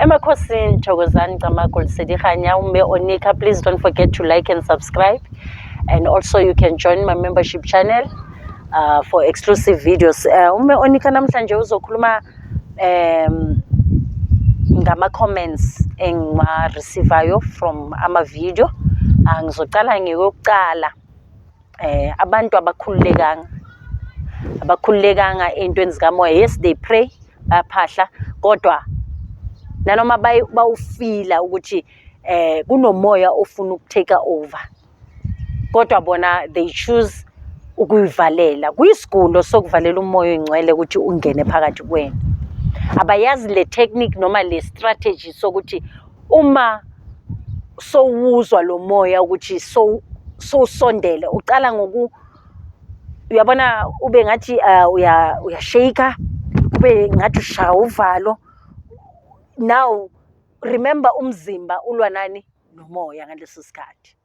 Emakhosini Thokozani Camagol Sedihanya Ume Onika. Please don't forget to like and subscribe, and also you can join my membership channel for exclusive videos. Ume Onika namhlanje uzokhuluma ngama comments engiwa receivayo from ama video. Ngizoqala ngeyokuqala abantu abakhululekanga entweni zikamoya. Yes, they pray, bayaphahla, kodwa nanoma bawufila ukuthi kunomoya ofuna ukutake over, kodwa bona they choose ukuyivalela. Kuyisigulo sokuvalela umoya oyingcwele ukuthi ungene phakathi kwena. Abayazi le technique noma le strategy sokuthi uma sowuzwa lo moya ukuthi sondele, uqala ngoku uyabona ube ngathi uyashake, ube ngathi ushaya uvalo. Now remember umzimba ulwa nani? Nomoya ngaleso sikhathi.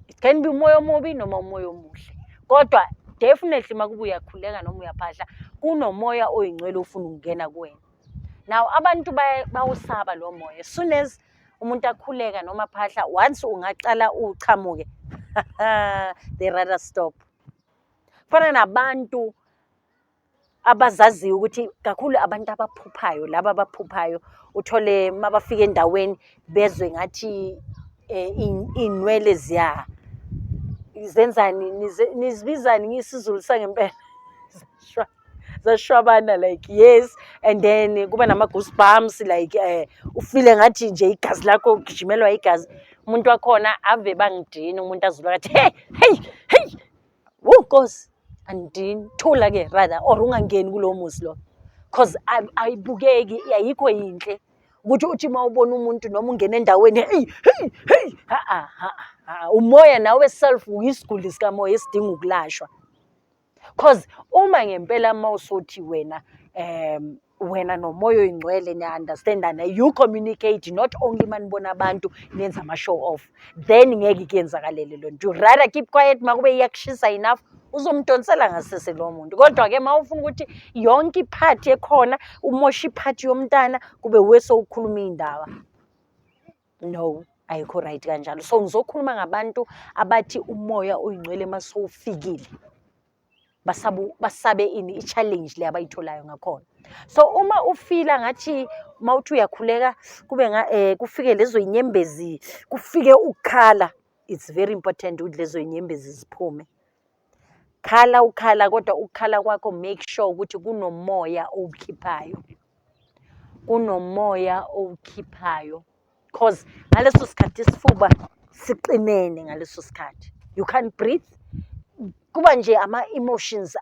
It can be umoya omubi noma umoya omuhle, kodwa definitely makuba uyakhuleka noma uyaphahla kunomoya oyingcwele ufuna ukungena kuwena. Now abantu bawusaba lo moya. As soon as umuntu akhuleka noma phahla, once ungaqala uchamuke they rather stop. Kufana nabantu abazaziyo ukuthi kakhulu abantu abaphuphayo, laba abaphuphayo uthole mabafika endaweni bezwe ngathi inwele zenzani, nizibizani ngisizulu sangempela, zashwabana, like yes, and then kuba nama goosebumps, like ufile ngathi nje igazi lakho gijimelwa igazi. Umuntu wakhona ave bangidini, umuntu azulwa ngathi hey Nkosi andini thula ke rather, or ungangeni kulo muzi lo, cause ayibukeki, ayikho yinhle ukuthi uthi mawubona umuntu noma ungena endaweni hey umoya nawe self uyisiguli sikamoya esidinga ukulashwa. Cause uma ngempela mawusothi wena nomoya oyingcwele niya-understandana, you communicate, not only manibona abantu nenza ama-show off, then ngeke kuyenzakalele lo nto. You rather keep quiet, makube iyakushisa enough uzomdonsela ngasese lo muntu. Kodwa-ke mawufuna ukuthi yonke iphathi ekhona umosha iphathi yomntana kube weso ukhuluma iy'ndaba, no, ayikho right kanjalo. So ngizokhuluma ngabantu abathi umoya oyingcwele masowufikile basabe i-challenge le abayitholayo ngakhona. So uma ufila ngathi mawuthi uyakhuleka kube kufike lezo inyembezi, kufike ukukhala, it's very important ukuthi lezo inyembezi ziphume. Ukhala, kodwa ukukhala kwakho make sure ukuthi kunomoya owukhiphayo, cause ngaleso sikhathi isifuba siqinene. Ngaleso sikhathi you can't breathe, kuba nje ama-emotions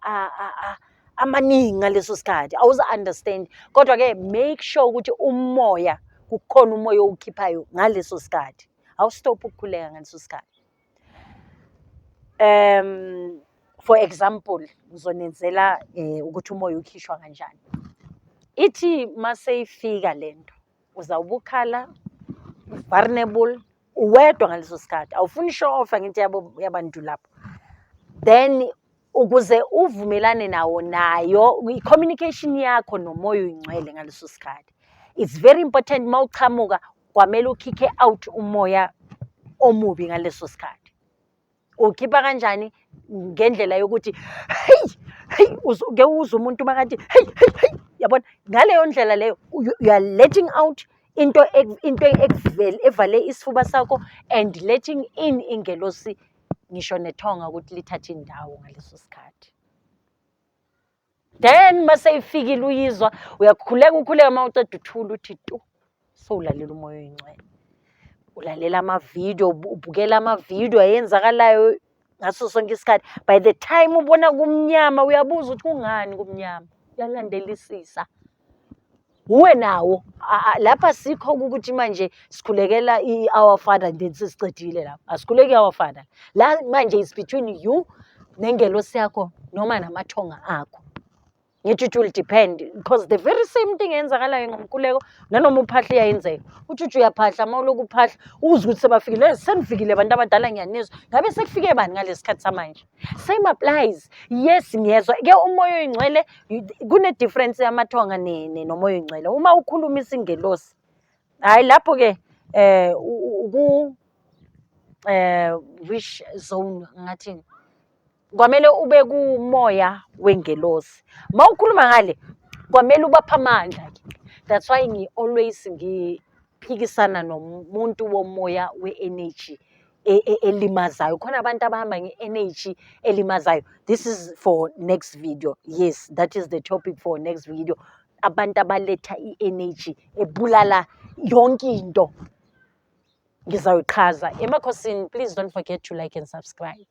amaningi ngaleso sikhathi, awuza-understand. Kodwa-ke make sure ukuthi umoya, kukhona umoya owukhiphayo ngaleso sikhathi, awustop ukukhuleka ngaleso sikhathi. For example, ngizonenzela ukuthi umoya ukhishwa kanjani. Ithi maseyifika lento uzawubukhala, vulnerable, uwedwa ngaleso sikhathi, awufuni show off ngithi yabantu lapho. Then ukuze uvumelane nayo i-communication yakho nomoya oyingcwele ngaleso sikhathi, it's very important. Mawuchamuka kwamele ukhiphe out umoya omubi ngaleso sikhathi. Ukhipha kanjani? Ngendlela yokuthi hey uke uzwe umuntu makathi hey yabona, ngaleyo ndlela leyo you are letting out into evale isifuba sakho and letting in ingelosi ngisho nethonga ukuthi lithathe indawo ngaleso sikhathi. Then maseyifikile uyizwa, uyakhuleka mawuceda uthula uthi tu, sowulalela umoya oyingcwele. Ulalela ama-video, ubukela ama-video ayenzakalayo ngaso sonke isikhathi. By the time ubona kumnyama uyabuza ukuthi kungani kumnyama, uyalandelisisa. Uwe nawo lapha sikho ukuthi manje sikhulekela our Father then sesicedile lapha, asikhuleki our Father la manje is between you nengelosi yakho noma namathonga akho. Ngithi it will depend, because the very same thing eyenzakalayo ngomkhuleko nanoma uphahla iyayenzeka. Uthi uyaphahla mawuloku uphahla uzwe ukuthi sebafikile, senifikile abantu abadala ngiyanizwa, ngabe sekufike bani ngalesi sikhathi samanje. Same applies. Yes, ngiyezwa ke umoya oyingcwele kune difference yamathonga nomoya oyingcwele. Uma ukhuluma isingelosi hayi lapho-ke which zone ngathini, kwamele ube kumoya wengelosi. Ma ukhuluma ngale kwamele ubapha amandla-ke. That's why always ngiphikisana nomuntu womoya we-energy elimazayo. Khona abantu abahamba nge-energy elimazayo. This is for next video. Yes, that is the topic for next video. Abantu abaletha i-energy ebulala yonke into. Ngizawuchaza emakhosini. Please don't forget to like and subscribe.